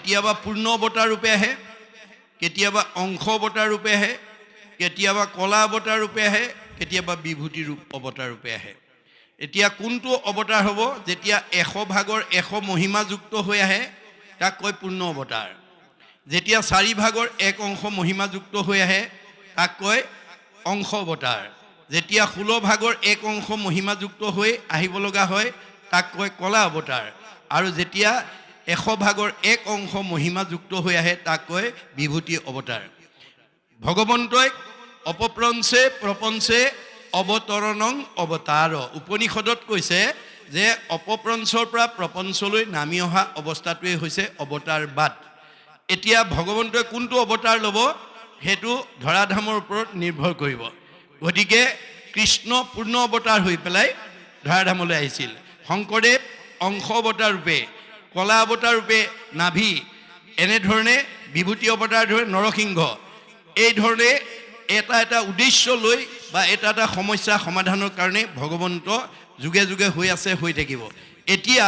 কেতিয়াবা পূৰ্ণ অৱতাৰ ৰূপে আহে, কেতিয়াবা অংশ অৱতাৰ ৰূপে আহে, কেতিয়াবা কলা অৱতাৰ ৰূপে আহে, কেতিয়াবা বিভূতি ৰূপ অৱতাৰ ৰূপে আহে। এতিয়া কোনটো অৱতাৰ হ'ব? যেতিয়া 100 ভাগৰ 100 মহিমাযুক্ত হৈ আহে তাক কয় পূৰ্ণ অৱতাৰ। যেতিয়া 4 ভাগৰ 1 অংশ মহিমাযুক্ত হৈ আহে তাক কয় অংশ অৱতাৰ। যেতিয়া 16 ভাগৰ 1 অংশ মহিমাযুক্ত হৈ আহিব লগা হয় তাক কয় কলা অৱতাৰ। আৰু যেতিয়া 100 ভাগৰ 1 অংশ মহিমাযুক্ত হৈ আহে তাক কয় বিভূতি অৱতাৰ। ভগৱন্তই অপপ্ৰঞ্চে প্ৰপঞ্চে অৱতৰণং অৱতাৰ। উপনিষদত কৈছে যে অপপ্ৰঞ্চৰ পৰা প্ৰপঞ্চলৈ নামি অহা অৱস্থাটোৱে হৈছে অৱতাৰবাদ। এতিয়া ভগৱন্তই কোনটো অৱতাৰ ল'ব সেইটো ধৰাধামৰ ওপৰত নিৰ্ভৰ কৰিব। গতিকে কৃষ্ণ পূৰ্ণ অৱতাৰ হৈ পেলাই ধৰাধামলৈ আহিছিল। শংকৰদেৱ অংশ অৱতাৰ ৰূপে, কলা অৱতাৰ ৰূপে নাভি, এনেধৰণে বিভূতি অৱতাৰ ধৰে নৰসিংহ। এই ধৰণে এটা এটা উদ্দেশ্য লৈ বা এটা এটা সমস্যা সমাধানৰ কাৰণে ভগৱন্ত যুগে যুগে হৈ আছে, হৈ থাকিব। এতিয়া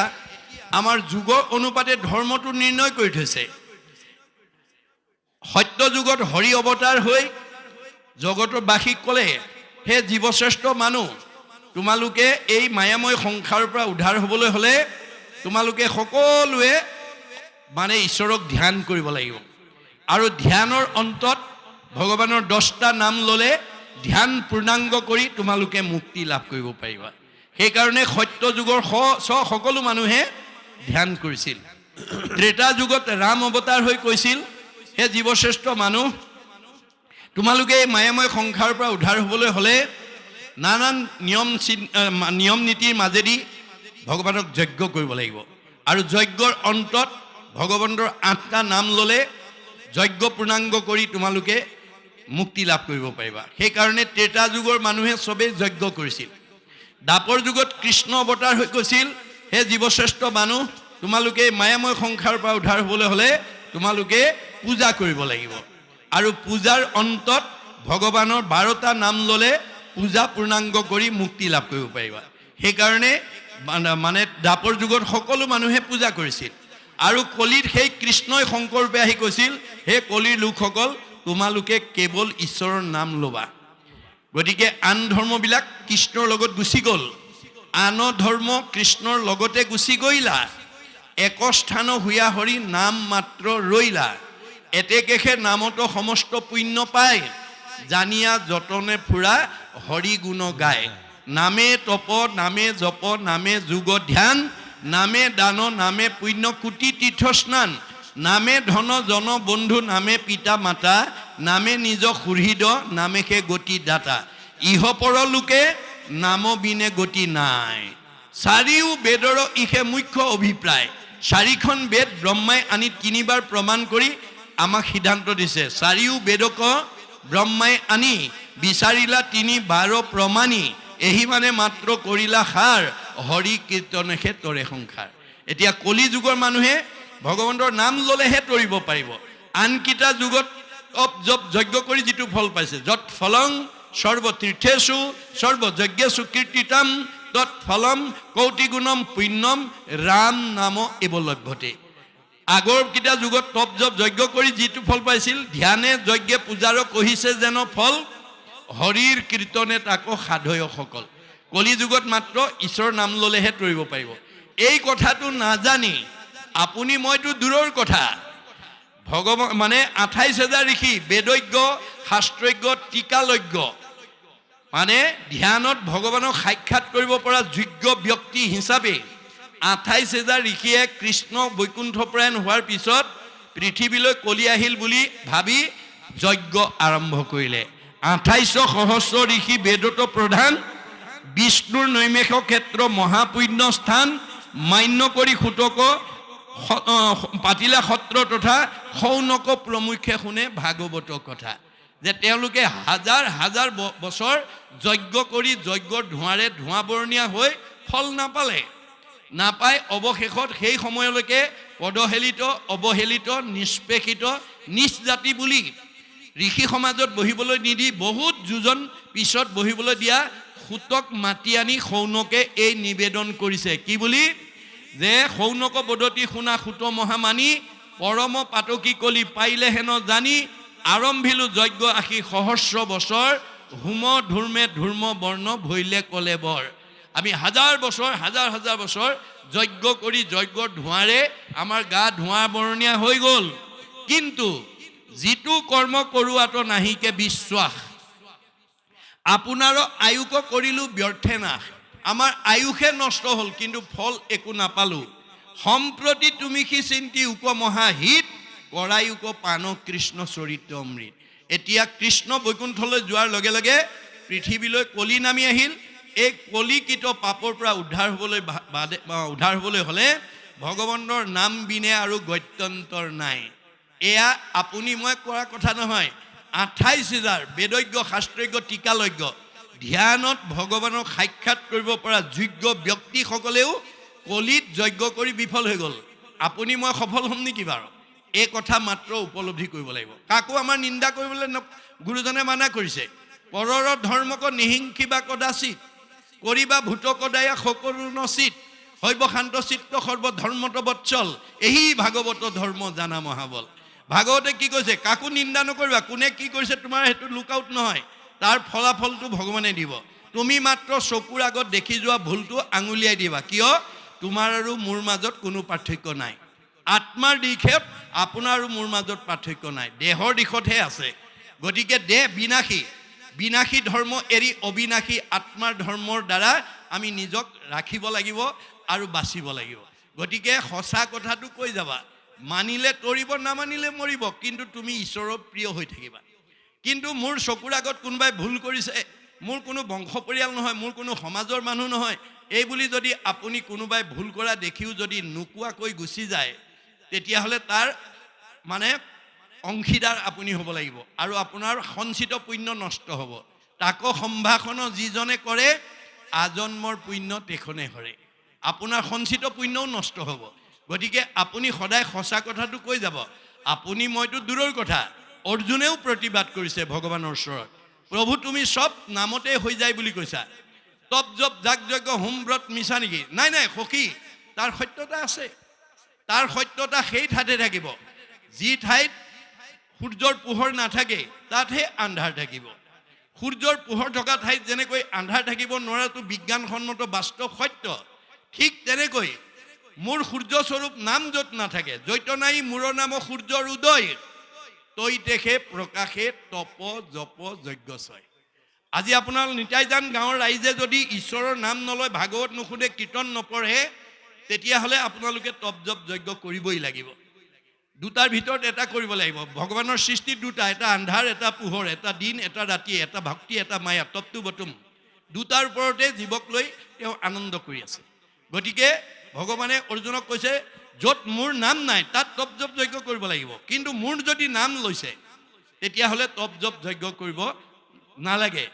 আমাৰ যুগৰ অনুপাতে ধৰ্মটো নিৰ্ণয় কৰি থৈছে। সত্য যুগত হৰি অৱতাৰ হৈ জগতৰ বাসীক ক'লে, হে জীৱশ্ৰেষ্ঠ মানুহ, তোমালোকে এই মায়াময় সংসাৰৰ পৰা উদ্ধাৰ হ'বলৈ হ'লে তোমালোকে সকলোৱে মানে ঈশ্বৰক ধ্যান কৰিব লাগিব। আৰু ধ্যানৰ অন্তত ভগৱানৰ 10টা নাম ল'লে ধ্যান পূৰ্ণাংগ কৰি তোমালোকে মুক্তি লাভ কৰিব পাৰিবা। সেইকাৰণে সত্য যুগৰ সকলো মানুহে ধ্যান কৰিছিল। ত্ৰেতা যুগত ৰাম অৱতাৰ হৈ কৈছিল, হে জীৱশ্ৰেষ্ঠ মানুহ, তোমালোকে এই মায়াময় সংসাৰৰ পৰা উদ্ধাৰ হ'বলৈ হ'লে নানান নিয়ম নীতিৰ মাজেদি ভগৱানক যজ্ঞ কৰিব লাগিব। আৰু যজ্ঞৰ অন্তত ভগৱন্তৰ 8টা নাম ল'লে যজ্ঞ পূৰ্ণাংগ কৰি তোমালোকে মুক্তি লাভ কৰিব পাৰিবা। সেইকাৰণে ত্ৰেতা যুগৰ মানুহে চবেই যজ্ঞ কৰিছিল। দ্বাপৰ যুগত কৃষ্ণ অৱতাৰ হৈ কৈছিল, হে জীৱশ্ৰেষ্ঠ মানুহ, তোমালোকে মায়াময় সংসাৰৰ পৰা উদ্ধাৰ হ'বলৈ হ'লে তোমালোকে পূজা কৰিব লাগিব। আৰু পূজাৰ অন্তত ভগৱানৰ 12টা নাম ল'লে পূজা পূৰ্ণাংগ কৰি মুক্তি লাভ কৰিব পাৰিবা। সেইকাৰণে মানে দ্বাপৰ যুগত সকলো মানুহে পূজা কৰিছিল। আৰু কলিত সেই কৃষ্ণই শংকৰৰূপে আহি কৈছিল, হে কলিৰ লোকসকল, তোমালোকে কেৱল ঈশ্বৰৰ নাম ল'বা। গতিকে আন ধৰ্মবিলাক কৃষ্ণৰ লগত গুচি গ'ল, আন ধৰ্ম কৃষ্ণৰ লগতে গুচি গৈলা, একস্থান হুয়া হৰি নাম মাত্ৰ ৰৈলা, এতেকেষে নামতো সমস্ত পুণ্য পায়, জানিয়া যতনে ফুৰা হৰি গুণ গায়, নামে তপ নামে জপ নামে যোগ ধ্যান, নামে দান নামে পুণ্য কোটি তীৰ্থ স্নান, নামে ধন জন বন্ধু নামে পিতা মাতা, নামে নিজ সুহৃদ নামে সে গতি দাতা, ইহপৰ লোকে নাম বিনে গতি নাই। চাৰিও বেদৰ ইহে মুখ্য অভিপ্ৰায়। 4খন বেদ ব্ৰহ্মাই আনি 3বাৰ প্ৰমাণ কৰি আমাক সিদ্ধান্ত দিছে। 4 বেদক ব্ৰহ্মাই আনি বিচাৰিলা 3 প্ৰমাণী, এহি মানে মাত্ৰ কৰিলা সাৰ, হৰি কীৰ্তনেহে তৰে সংসাৰ। এতিয়া কলি যুগৰ মানুহে ভগৱন্তৰ নাম ল'লেহে তৰিব পাৰিব। আনকেইটা যুগত জপ যজ্ঞ কৰি যিটো ফল পাইছে, যত ফলং সৰ্বতীৰ্থেষু সৰ্বযজ্ঞেষু কীৰ্তিতম তৎ ফলম কৌটিগুণম পুণ্যম ৰাম নাম এব লভ্যতে। আগৰ কেইটা যুগত তপ জপ যজ্ঞ কৰি যিটো ফল পাইছিল, ধ্যানে যজ্ঞে পূজাৰ কহিছে যেন ফল, হৰিৰ কীৰ্তনে তাকো সাধয় সকল। কলি যুগত মাত্ৰ ঈশ্বৰৰ নাম ল'লেহে তৰিব পাৰিব। এই কথাটো নাজানি আপুনি মইতো দূৰৰ কথা, ভগৱান মানে 28,000 ঋষি, বেদজ্ঞ, শাস্ত্ৰজ্ঞ, টিকালজ্ঞ, মানে ধ্যানত ভগৱানক সাক্ষাৎ কৰিব পৰা যোগ্য ব্যক্তি হিচাপে 28,000 ঋষিয়ে কৃষ্ণ বৈকুণ্ঠপ্ৰায়ণ হোৱাৰ পিছত পৃথিৱীলৈ কলি আহিল বুলি ভাবি যজ্ঞ আৰম্ভ কৰিলে। 28 সহস্ৰ ঋষি বেদত প্ৰধান, বিষ্ণুৰ নৈমেষ ক্ষেত্ৰ মহাপুণ্য স্থান, মান্য কৰি সুতক পাতিলা সত্ৰ তথা শৌনক প্ৰমুখ্যে শুনে ভাগৱত কথা। যে তেওঁলোকে হাজাৰ হাজাৰ বছৰ যজ্ঞ কৰি যজ্ঞৰ ধোঁৱাৰে ধোঁৱাবৰণীয়া হৈ ফল নাপায় অৱশেষত সেই সময়লৈকে পদহেলিত অৱহেলিত নিষ্পেষিত নিজ জাতি বুলি ঋষি সমাজত বহিবলৈ নিদি বহুত যোজন পিছত বহিবলৈ দিয়া সুতক মাতি আনি শৌনকে এই নিবেদন কৰিছে। কি বুলি? যে শৌনক বদতি শুনা সুত মহামানী, পৰম পাতকী কলি পাইলে হেন জানি আৰম্ভিলো যজ্ঞ আশী সহস্ৰ বছৰ হোম ধূৰ্মে ধূৰ্ম বৰ্ণ ভৈলে কলে বৰ আমি হাজাৰ বছৰ হাজাৰ হাজাৰ বছৰ যজ্ঞ কৰি যজ্ঞৰ ধোঁৱাৰে আমাৰ গা ধোঁৱা বৰণীয়া হৈ গ'ল কিন্তু যিটো কৰ্ম কৰোৱাটো নাহিকে বিশ্বাস আপোনাৰ আয়ুক কৰিলো ব্যৰ্থে নাশ আমাৰ আয়ুষে নষ্ট হ'ল কিন্তু ফল একো নাপালো সম্প্ৰতি তুমি কি চিন্তি উপমহাহিত কৰায়ুক পান কৃষ্ণ চৰিত্ৰ অমৃত এতিয়া কৃষ্ণ বৈকুণ্ঠলৈ যোৱাৰ লগে লগে পৃথিৱীলৈ কলি নামি আহিল এই কলিকিত পাপৰ পৰা উদ্ধাৰ হ'বলৈ হ'লে ভগৱানৰ নাম বিনে আৰু গত্যন্তৰ নাই এয়া আপুনি মই কৰা কথা নহয় ২৮,০০০ বেদজ্ঞ শাস্ত্ৰজ্ঞ টিকালজ্ঞ ধ্যানত ভগৱানক সাক্ষাৎ কৰিব পৰা যোগ্য ব্যক্তিসকলেও কলিত যজ্ঞ কৰি বিফল হৈ গ'ল আপুনি মই সফল হ'ম নেকি বাৰু এই কথা মাত্ৰ উপলব্ধি কৰিব লাগিব কাকো আমাৰ নিন্দা কৰিবলৈ গুৰুজনে মানা কৰিছে পৰৰ ধৰ্মক নিহিংসিবা কদাচিত কৰিবা ভূত কদায়া সকলো নচিত হৈব শান্ত চিত্ত সৰ্বধৰ্মত বৎসল এই ভাগৱত ধৰ্ম জানা মহাবল ভাগৱতে কি কৈছে কাকো নিন্দা নকৰিবা কোনে কি কৰিছে তোমাৰ সেইটো লুক আউট নহয় তাৰ ফলাফলটো ভগৱানে দিব তুমি মাত্ৰ চকুৰ আগত দেখি যোৱা ভুলটো আঙুলিয়াই দিবা কিয় তোমাৰ আৰু মোৰ মাজত কোনো পাৰ্থক্য নাই আত্মাৰ দিশত আপোনাৰ আৰু মোৰ মাজত পাৰ্থক্য নাই দেহৰ দিশতহে আছে গতিকে দেহ বিনাশী বিনাশী ধৰ্ম এৰি অবিনাশী আত্মাৰ ধৰ্মৰ দ্বাৰা আমি নিজক ৰাখিব লাগিব আৰু বাচিব লাগিব গতিকে সঁচা কথাটো কৈ যাবা মানিলে তৰিব নামানিলে মৰিব কিন্তু তুমি ঈশ্বৰৰ প্ৰিয় হৈ থাকিবা কিন্তু মোৰ চকুৰ আগত কোনোবাই ভুল কৰিছে মোৰ কোনো বংশ পৰিয়াল নহয় মোৰ কোনো সমাজৰ মানুহ নহয় এই বুলি যদি আপুনি কোনোবাই ভুল কৰা দেখিও যদি নোকোৱাকৈ গুচি যায় তেতিয়াহ'লে তাৰ মানে অংশীদাৰ আপুনি হ'ব লাগিব আৰু আপোনাৰ সঞ্চিত পুণ্য নষ্ট হ'ব তাকো সম্ভাষণ যিজনে কৰে আজন্মৰ পুণ্য তেখনে হৰে আপোনাৰ সঞ্চিত পুণ্যও নষ্ট হ'ব গতিকে আপুনি সদায় সঁচা কথাটো কৈ যাব আপুনি মইতো দূৰৰ কথা অৰ্জুনেও প্ৰতিবাদ কৰিছে ভগৱানৰ ওচৰত প্ৰভু তুমি সব নামতে হৈ যায় বুলি কৈছা তপ জপ যাগ যজ্ঞ হোম ব্ৰত মিছা নেকি নাই নাই সখী তাৰ সত্যতা আছে তাৰ সত্যতা সেই ঠাইতে থাকিব যি ঠাইত সূৰ্যৰ পোহৰ নাথাকে তাতহে আন্ধাৰ থাকিব সূৰ্যৰ পোহৰ থকা ঠাইত যেনেকৈ আন্ধাৰ থাকিব নোৱাৰাটো বিজ্ঞানসন্মত বাস্তৱ সত্য ঠিক তেনেকৈ মোৰ সূৰ্যস্বৰূপ নাম য'ত নাথাকে জৈত নাই মোৰ নাম সূৰ্যৰ উদয় তৈতেখে প্ৰকাশে তপ জপ যজ্ঞ ছয় আজি আপোনাৰ নিতাইজান গাঁৱৰ ৰাইজে যদি ঈশ্বৰৰ নাম নলয় ভাগৱত নুশুনে কীৰ্তন নপঢ়ে তেতিয়াহ'লে আপোনালোকে তপ জপ যজ্ঞ কৰিবই লাগিব দুটাৰ ভিতৰত এটা কৰিব লাগিব ভগৱানৰ সৃষ্টি দুটা এটা আন্ধাৰ এটা পোহৰ এটা দিন এটা ৰাতি এটা ভক্তি এটা মায়া তপটো বটুম দুটাৰ ওপৰতে জীৱক লৈ তেওঁ আনন্দ কৰি আছে গতিকে ভগৱানে অৰ্জুনক কৈছে য'ত মোৰ নাম নাই তাত তপ জপ যজ্ঞ কৰিব লাগিব কিন্তু মোৰ যদি নাম লৈছে তেতিয়াহ'লে তপ জপ যজ্ঞ কৰিব নালাগে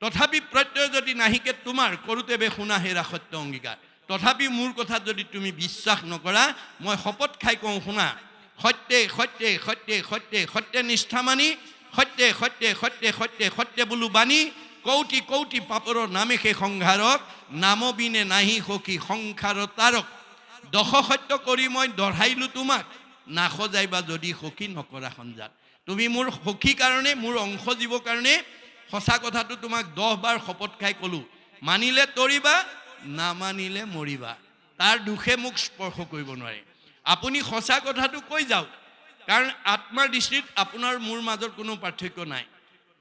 তথাপি প্ৰত্যয় যদি নাহিকে তোমাৰ কৰোঁতে বে শুনা হেৰা সত্য অংগীকাৰ তথাপি মোৰ কথাত যদি তুমি বিশ্বাস নকৰা মই শপত খাই কওঁ শুনা সত্যে সত্যে সত্যে সত্যে সত্যে নিষ্ঠা মানি সত্যে সত্যে সত্যে সত্যে সত্যে বোলো বাণী কৌটি কৌটি পাপৰ নামে সেই সংসাৰক নাম বিনে নাহি সখী সংসাৰ তাৰক দশ সত্য কৰি মই দঢ়াইলো তোমাক নাসজাইবা যদি সখী নকৰা সঞ্জাত তুমি মোৰ সখী কাৰণে মোৰ অংশ জীৱৰ কাৰণে সঁচা কথাটো তোমাক 10 বাৰ শপত খাই ক'লো মানিলে তৰিবা নামানিলে মৰিবা তাৰ দুখে মোক স্পৰ্শ কৰিব নোৱাৰে আপুনি সঁচা কথাটো কৈ যাওক কাৰণ আত্মাৰ দৃষ্টিত আপোনাৰ মোৰ মাজৰ কোনো পাৰ্থক্য নাই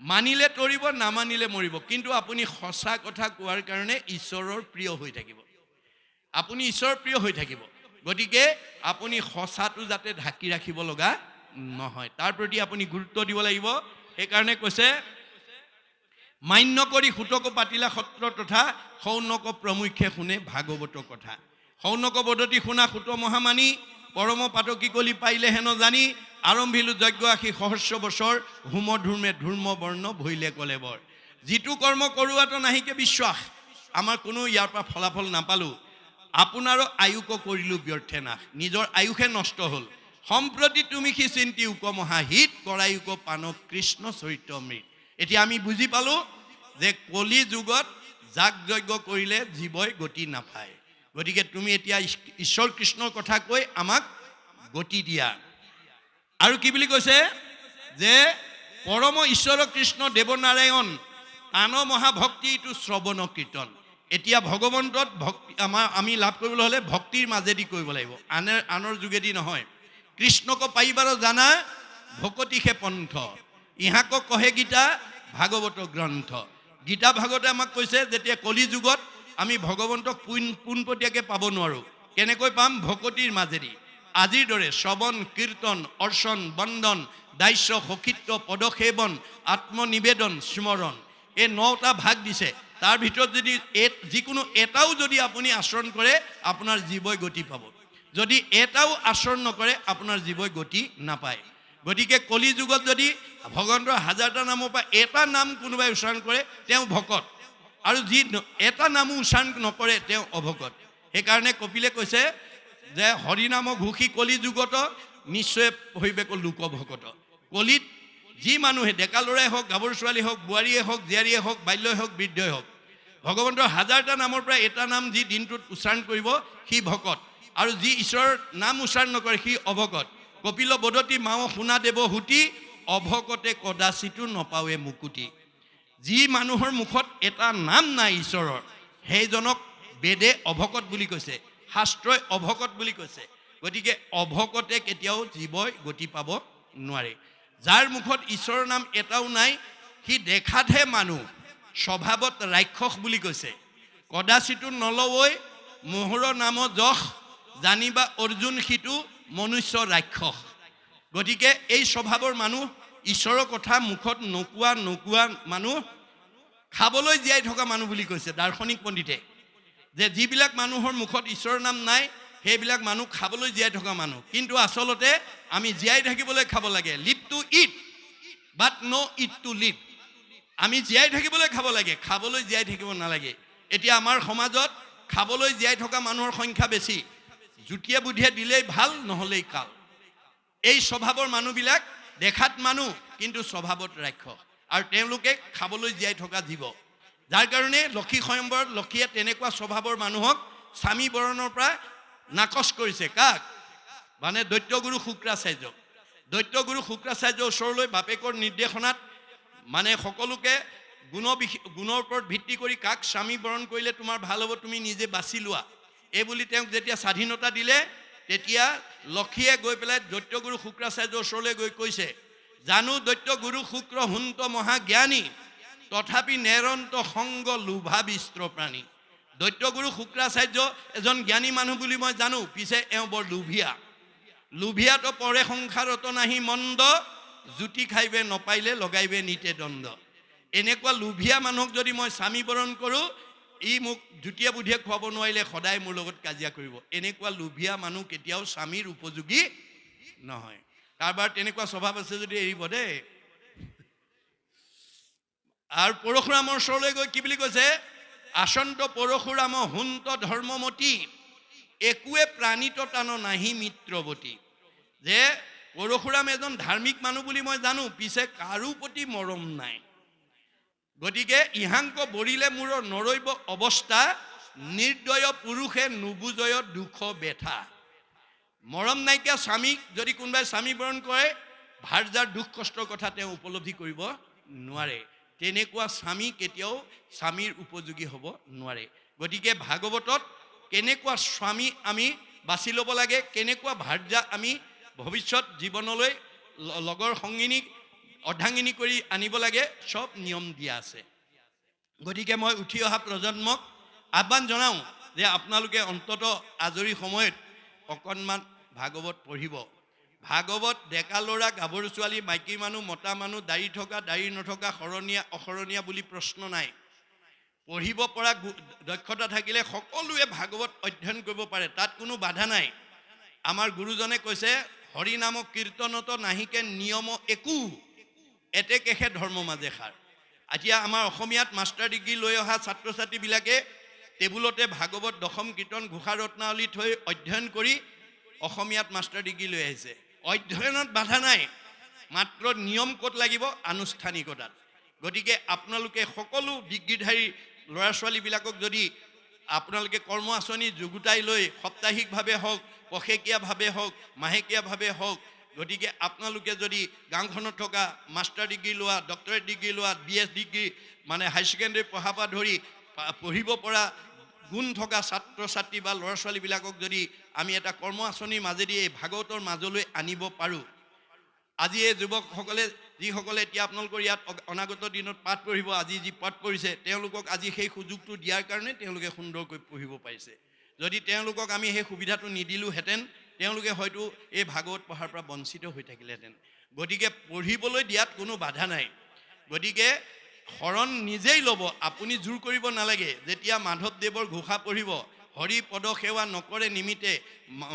মানিলে তৰিব নামানিলে মৰিব কিন্তু আপুনি সঁচা কথা কোৱাৰ কাৰণে ঈশ্বৰৰ প্ৰিয় হৈ থাকিব আপুনি ঈশ্বৰৰ প্ৰিয় হৈ থাকিব গতিকে আপুনি সঁচাটো যাতে ঢাকি ৰাখিব লগা নহয় তাৰ প্ৰতি আপুনি গুৰুত্ব দিব লাগিব সেইকাৰণে কৈছে মান্য কৰি সুতক পাতিলা সত্ৰ তথা সৌনক প্ৰমুখ্যে শুনে ভাগৱত কথা সৌনক বদতি শুনা সুত মহামানী পৰম পাতকী কলি পাইলে হেন জানি আৰম্ভিলো যজ্ঞ আশী সহস্ৰ বছৰ হোম ধূৰ্মে ধূৰ্ম বৰ্ণ ভৈলে কলে বৰ যিটো কৰ্ম কৰোৱাটো নাহিকে বিশ্বাস আমাৰ কোনো ইয়াৰ পৰা ফলাফল নাপালো আপোনাৰো আয়ুক কৰিলো ব্যৰ্থে নাশ নিজৰ আয়ুষে নষ্ট হ'ল সম্প্ৰতি তুমি কি চিন্তি উপমহাহিত কৰায়ুক পান কৃষ্ণ চৰিত্ৰ অমৃত এতিয়া আমি বুজি পালো যে কলি যুগত যাগ যজ্ঞ কৰিলে জীৱই গতি নাপায় গতিকে তুমি এতিয়া ঈশ্বৰ কৃষ্ণৰ কথা কৈ আমাক গতি দিয়া। আৰু কি বুলি কৈছে যে পৰম ঈশ্বৰ কৃষ্ণ দেৱনাৰায়ণ আন মহাভক্তি এইটো শ্ৰৱণ কীৰ্তন। এতিয়া ভগৱন্তত ভক্তি আমি লাভ কৰিবলৈ হ'লে ভক্তিৰ মাজেদি কৰিব লাগিব, আনৰ যোগেদি নহয়। কৃষ্ণক পাৰিবাৰ জানা ভকতিহে পন্থ, ইহাক কহে গীতা ভাগৱত গ্ৰন্থ। গীতা ভাগৱতে আমাক কৈছে যেতিয়া কলি যুগত আমি ভগৱন্তক পোনপটীয়াকৈ পাব নোৱাৰোঁ, কেনেকৈ পাম? ভকতিৰ মাজেদি। আজিৰ দৰে শ্ৰৱণ কীৰ্তন অৰ্চন বন্দন দাস্য সখিত্ব পদসেৱন আত্মনিবেদন স্মৰণ, এই 9টা ভাগ দিছে। তাৰ ভিতৰত যদি যিকোনো এটাও যদি আপুনি আচৰণ কৰে আপোনাৰ জীৱই গতি পাব, যদি এটাও আচৰণ নকৰে আপোনাৰ জীৱই গতি নাপায়। গতিকে কলি যুগত যদি ভগৱন্তৰ 1000টা নামৰ পৰা এটা নাম কোনোবাই উচ্চাৰণ কৰে তেওঁ ভকত, আৰু যি এটা নামো উচ্চাৰণ নকৰে তেওঁ অভকত। সেইকাৰণে কপিলে কৈছে যে হৰিনাম ঘোষী কলি যুগত নিশ্চয় হৈবেক লোকভকত। কলিত যি মানুহে ডেকা ল'ৰাই হওক গাভৰু ছোৱালী হওক বোৱাৰীয়ে হওক জীয়াৰীয়ে হওক বাল্যই হওক বৃদ্ধই হওক ভগৱন্তৰ 1000টা নামৰ পৰা এটা নাম যি দিনটোত উচ্চাৰণ কৰিব সি ভকত, আৰু যি ঈশ্বৰৰ নাম উচ্চাৰণ নকৰে সি অভকত। কপিল বদতি মাও শুনা দেৱ হুতি অভকতে কদাচিতো নপাৱে মুকুতি। যি মানুহৰ মুখত এটা নাম নাই ঈশ্বৰৰ সেইজনক বেদে অভকত বুলি কৈছে, শাস্ত্ৰই অভকত বুলি কৈছে। গতিকে অভকতে কেতিয়াও জীৱই গতি পাব নোৱাৰে। যাৰ মুখত ঈশ্বৰৰ নাম এটাও নাই সি দেখাতহে মানুহ, স্বভাৱত ৰাক্ষস বুলি কৈছে। কদাচিতো নলৱৈ মোহৰ নাম যশ জানিবা অৰ্জুন সিটো মনুষ্য ৰাক্ষস। গতিকে এই স্বভাৱৰ মানুহ, ঈশ্বৰৰ কথা মুখত নোকোৱা মানুহ, খাবলৈ জীয়াই থকা মানুহ বুলি কৈছে দাৰ্শনিক পণ্ডিতে, যে যিবিলাক মানুহৰ মুখত ঈশ্বৰৰ নাম নাই সেইবিলাক মানুহ খাবলৈ জীয়াই থকা মানুহ। কিন্তু আচলতে আমি জীয়াই থাকিবলৈ খাব লাগে, live to eat but not' eat to live. আমি জীয়াই থাকিবলৈ খাব লাগে, খাবলৈ জীয়াই থাকিব নালাগে। এতিয়া আমাৰ সমাজত খাবলৈ জীয়াই থকা মানুহৰ সংখ্যা বেছি, জুতিয়ে বুদ্ধিয়ে দিলেই ভাল নহ'লেই কাল। এই স্বভাৱৰ মানুহবিলাক দেখাত মানুহ কিন্তু স্বভাৱত ৰাক্ষস, আৰু তেওঁলোকে খাবলৈ জীয়াই থকা জীৱ। যাৰ কাৰণে লক্ষী স্বয়ম্বৰত লক্ষীয়ে তেনেকুৱা স্বভাৱৰ মানুহক স্বামী বৰণৰ পৰা নাকচ কৰিছে। কাক? মানে দৈত্যগুৰু শুক্ৰাচাৰ্যক। দৈত্যগুৰু শুক্ৰাচাৰ্যৰ ওচৰলৈ বাপেকৰ নিৰ্দেশনাত মানে সকলোকে গুণৰ ওপৰত ভিত্তি কৰি কাক স্বামী বৰণ কৰিলে তোমাৰ ভাল হ'ব তুমি নিজে বাছি লোৱা, এই বুলি তেওঁক যেতিয়া স্বাধীনতা দিলে তেতিয়া লক্ষীয়ে গৈ পেলাই দৈত্যগুৰু শুক্ৰাচাৰ্যৰ ওচৰলৈ গৈ কৈছে, জানো দৈত্যগুৰু শুক্ৰ হুন্ত মহাজ্ঞানী তথাপি নেৰন্ত সংগ লোভাবিস্ত্ৰ প্ৰাণী। দৈত্যগুৰু শুক্ৰাচাৰ্য এজন জ্ঞানী মানুহ বুলি মই জানো, পিছে এওঁ বৰ লোভিয়া। লোভিয়াতো পৰে সংসাৰত নাহি মন্দ জুতি খাইবে নপাইলে লগাইবে নিতে দণ্ড। এনেকুৱা লোভিয়া মানুহক যদি মই স্বামী বৰণ কৰোঁ ই মোক জুতিয়ে বুদ্ধিয়ে খুৱাব নোৱাৰিলে সদায় মোৰ লগত কাজিয়া কৰিব। এনেকুৱা লোভিয়া মানুহ কেতিয়াও স্বামীৰ উপযোগী নহয়। কাৰোবাৰ তেনেকুৱা স্বভাৱ আছে যদি এৰিব দেই। আৰু পৰশুৰামৰ ওচৰলৈ গৈ কি বুলি কৈছে? আচন্ত পৰশুৰাম হুন্ত ধৰ্মমতী একোৱে প্ৰাণীত টান নাহি মিত্ৰৱতী। যে পৰশুৰাম এজন ধাৰ্মিক মানুহ বুলি মই জানো, পিছে কাৰো প্ৰতি মৰম নাই। গতিকে ইহাংক বৰিলে মোৰ নৰৈব অৱস্থা নিৰ্দয় পুৰুষে নুবুজয় দুখ বেথা। মৰম নাইকিয়া স্বামীক যদি কোনোবাই স্বামী বৰণ কৰে ভাৰ্যাৰ দুখ কষ্টৰ কথা তেওঁ উপলব্ধি কৰিব নোৱাৰে। তেনেকুৱা স্বামী কেতিয়াও স্বামীৰ উপযোগী হ'ব নোৱাৰে। গতিকে ভাগৱতত কেনেকুৱা স্বামী আমি বাছি ল'ব লাগে, কেনেকুৱা ভাৰ্যা আমি ভৱিষ্যত জীৱনলৈ লগৰ সংগিনীক অৰ্ধাংগিনী কৰি আনিব লাগে সব নিয়ম দিয়া আছে। গতিকে মই উঠি অহা প্ৰজন্মক আহ্বান জনাওঁ যে আপোনালোকে অন্তত আজৰি সময়ত অকণমান ভাগৱত পঢ়িব। ভাগৱত ডেকা ল'ৰা গাভৰু ছোৱালী মাইকী মানুহ মতা মানুহ দাড়ি থকা দাড়ি নথকা শৰণীয়া অশৰণীয়া বুলি প্ৰশ্ন নাই। পঢ়িব পৰা দক্ষতা থাকিলে সকলোৱে ভাগৱত অধ্যয়ন কৰিব পাৰে, তাত কোনো বাধা নাই। আমাৰ গুৰুজনে কৈছে হৰি নাম কীৰ্তনত নাহিকে নিয়ম একো এতেকেহে ধৰ্ম মাজে সাৰ। এতিয়া আমাৰ অসমীয়াত মাষ্টাৰ ডিগ্ৰী লৈ অহা ছাত্ৰ ছাত্ৰীবিলাকে টেবুলতে ভাগৱত দশম কীৰ্তন ঘোষা ৰত্নাৱলী থৈ অধ্যয়ন কৰি অসমীয়াত মাষ্টাৰ ডিগ্ৰী লৈ আহিছে। অধ্যয়নত বাধা নাই, মাত্ৰ নিয়ম ক'ত লাগিব? আনুষ্ঠানিকতাত। গতিকে আপোনালোকে সকলো ডিগ্ৰীধাৰী ল'ৰা ছোৱালীবিলাকক যদি আপোনালোকে কৰ্ম আঁচনি যুগুতাই লৈ সাপ্তাহিকভাৱে হওক পষেকীয়াভাৱে হওক মাহেকীয়াভাৱে হওক। গতিকে আপোনালোকে যদি গাঁওখনত থকা মাষ্টাৰ ডিগ্ৰী লোৱা, ডক্টৰেট ডিগ্ৰী লোৱা, BS ডিগ্ৰী মানে হাই ছেকেণ্ডেৰী পঢ়াৰ পৰা ধৰি পঢ়িব পৰা গুণ থকা ছাত্ৰ ছাত্ৰী বা ল'ৰা ছোৱালীবিলাকক যদি আমি এটা কৰ্ম আঁচনিৰ মাজেদি এই ভাগৱতৰ মাজলৈ আনিব পাৰোঁ, আজি এই যুৱকসকলে যিসকলে এতিয়া আপোনালোকৰ ইয়াত অনাগত দিনত পাঠ পঢ়িব, আজি যি পাঠ পঢ়িছে তেওঁলোকক আজি সেই সুযোগটো দিয়াৰ কাৰণে তেওঁলোকে সুন্দৰকৈ পঢ়িব পাৰিছে। যদি তেওঁলোকক আমি সেই সুবিধাটো নিদিলোহেঁতেন তেওঁলোকে হয়তো এই ভাগৱত পঢ়াৰ পৰা বঞ্চিত হৈ থাকিলেহেঁতেন। গতিকে পঢ়িবলৈ দিয়াত কোনো বাধা নাই। গতিকে শৰণ নিজেই ল'ব, আপুনি জোৰ কৰিব নালাগে। যেতিয়া মাধৱদেৱৰ ঘোষা পঢ়িব, হৰি পদ সেৱা নকৰে নিমিতে,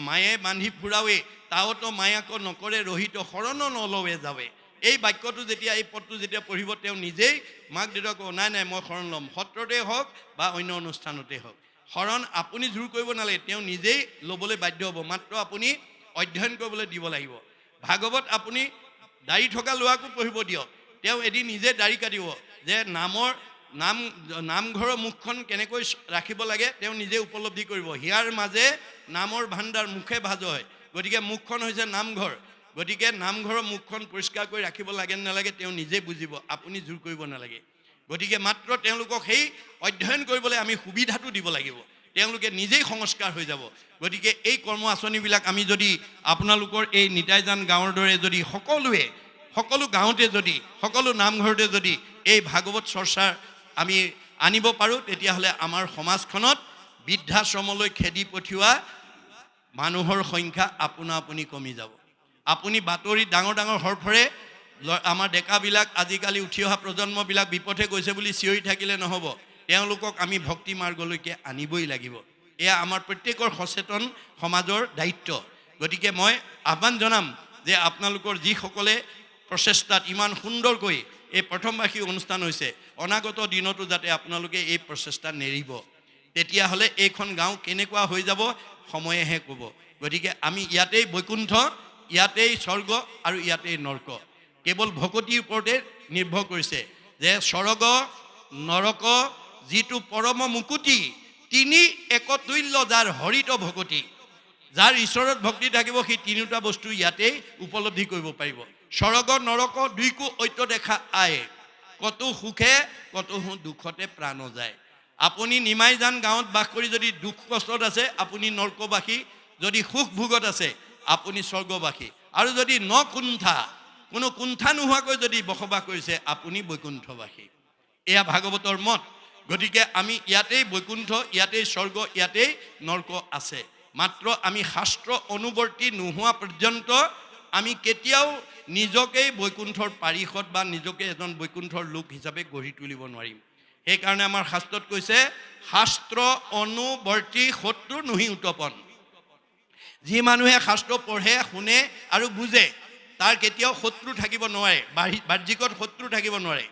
মায়ে বান্ধি ফুৰাৱে তাওতো মায়াকো নকৰে ৰহিত, শৰণ নলৱে যাৱে। এই বাক্যটো যেতিয়া এই পদটো যেতিয়া পঢ়িব তেওঁ নিজেই মাক দেউতাকক নাই মই শৰণ ল'ম, সত্ৰতে হওক বা অন্য অনুষ্ঠানতে হওক। শৰণ আপুনি জোৰ কৰিব নালাগে, তেওঁ নিজেই ল'বলৈ বাধ্য হ'ব, মাত্ৰ আপুনি অধ্যয়ন কৰিবলৈ দিব লাগিব। ভাগৱত আপুনি দাড়ি থকা ল'ৰাকো পঢ়িব দিয়ক, তেওঁ এদিন নিজে দাড়ি কাটিব, যে নামঘৰৰ মুখখন কেনেকৈ ৰাখিব লাগে তেওঁ নিজে উপলব্ধি কৰিব। হিয়াৰ মাজে নামৰ ভাণ্ডাৰ মুখে ভাজ হয়, গতিকে মুখখন হৈছে নামঘৰ। গতিকে নামঘৰৰ মুখখন পৰিষ্কাৰ কৰি ৰাখিব লাগে নালাগে তেওঁ নিজে বুজিব, আপুনি জোৰ কৰিব নালাগে। গতিকে মাত্ৰ তেওঁলোকক সেই অধ্যয়ন কৰিবলৈ আমি সুবিধাটো দিব লাগিব, তেওঁলোকে নিজেই সংস্কাৰ হৈ যাব। গতিকে এই কৰ্ম আঁচনিবিলাক আমি যদি আপোনালোকৰ এই নিতাইজান গাঁৱৰ দৰে যদি সকলোৱে সকলো গাঁৱতে যদি সকলো নামঘৰতে যদি এই ভাগৱত চৰ্চাৰ আমি আনিব পাৰোঁ, তেতিয়াহ'লে আমাৰ সমাজখনত বৃদ্ধাশ্ৰমলৈ খেদি পঠিওৱা মানুহৰ সংখ্যা আপোনা আপুনি কমি যাব। আপুনি বাতৰিত ডাঙৰ ডাঙৰ হৰফৰে আমাৰ ডেকাবিলাক আজিকালি উঠি অহা প্ৰজন্মবিলাক বিপথে গৈছে বুলি চিঞৰি থাকিলে নহ'ব, তেওঁলোকক আমি ভক্তি মাৰ্গলৈকে আনিবই লাগিব। এয়া আমাৰ প্ৰত্যেকৰ সচেতন সমাজৰ দায়িত্ব। গতিকে মই আহ্বান জনাম যে আপোনালোকৰ যিসকলে প্ৰচেষ্টাত ইমান সুন্দৰকৈ এই প্ৰথম বাৰ্ষিক অনুষ্ঠান হৈছে, অনাগত দিনতো যাতে আপোনালোকে এই প্ৰচেষ্টা নেৰিব, তেতিয়াহ'লে এইখন গাঁও কেনেকুৱা হৈ যাব সময়েহে ক'ব। গতিকে আমি ইয়াতেই বৈকুণ্ঠ, ইয়াতেই স্বৰ্গ আৰু ইয়াতেই নৰক, কেৱল ভকতিৰ ওপৰতে নিৰ্ভৰ কৰিছে। যে স্বৰ্গ নৰক যিটো পৰম মুকুতি, তিনি একতুল্য যাৰ হৰিত ভকতি, যাৰ ঈশ্বৰত ভক্তি থাকিব সেই তিনিটা বস্তু ইয়াতেই উপলব্ধি কৰিব পাৰিব। স্বৰ্গ নৰক দুইকো ঐক্য দেখা আয়ে, কতো সুখে কতো দুখতে প্ৰাণ যায়। আপুনি নিমাইজান গাঁৱত বাস কৰি যদি দুখ কষ্টত আছে আপুনি নৰকবাসী, যদি সুখ ভোগত আছে আপুনি স্বৰ্গবাসী, আৰু যদি কোনো কুণ্ঠা নোহোৱাকৈ যদি বসবাস কৰিছে আপুনি বৈকুণ্ঠবাসী। এয়া ভাগৱতৰ মত। গতিকে আমি ইয়াতেই বৈকুণ্ঠ, ইয়াতেই স্বৰ্গ, ইয়াতেই নৰক আছে। মাত্ৰ আমি শাস্ত্ৰ অনুবৰ্তী নোহোৱা পৰ্যন্ত আমি কেতিয়াও নিজকেই বৈকুণ্ঠৰ পাৰিষদ বা নিজকে এজন বৈকুণ্ঠৰ লোক হিচাপে গঢ়ি তুলিব নোৱাৰিম। সেইকাৰণে আমাৰ শাস্ত্ৰত কৈছে, শাস্ত্ৰ অনুবৰ্তী শত্ৰু নুহি উত্তপন। যি মানুহে শাস্ত্ৰ পঢ়ে শুনে আৰু বুজে তাৰ কেতিয়াও শত্ৰু থাকিব নোৱাৰে, বাহ্যিকত শত্ৰু থাকিব নোৱাৰে।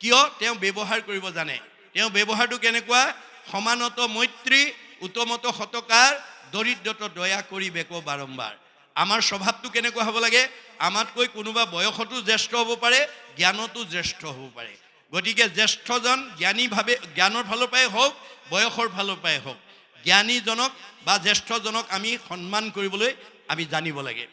কিয়? তেওঁ ব্যৱহাৰ কৰিব জানে। তেওঁ ব্যৱহাৰটো কেনেকুৱা? সমানত মৈত্ৰী, উত্তমত সতকাৰ, দৰিদ্ৰত দয়া কৰি বেক বাৰম্বাৰ। আমাৰ স্বভাৱটো কেনেকুৱা হ'ব লাগে? আমাতকৈ কোনোবা বয়সতো জ্যেষ্ঠ হ'ব পাৰে, জ্ঞানতো জ্যেষ্ঠ হ'ব পাৰে। গতিকে জ্যেষ্ঠজন জ্ঞানৰ ফালৰ পৰাই হওক, বয়সৰ ফালৰ পৰাই হওক, জ্ঞানীজনক বা জ্যেষ্ঠজনক আমি সন্মান কৰিবলৈ আমি জানিব লাগে,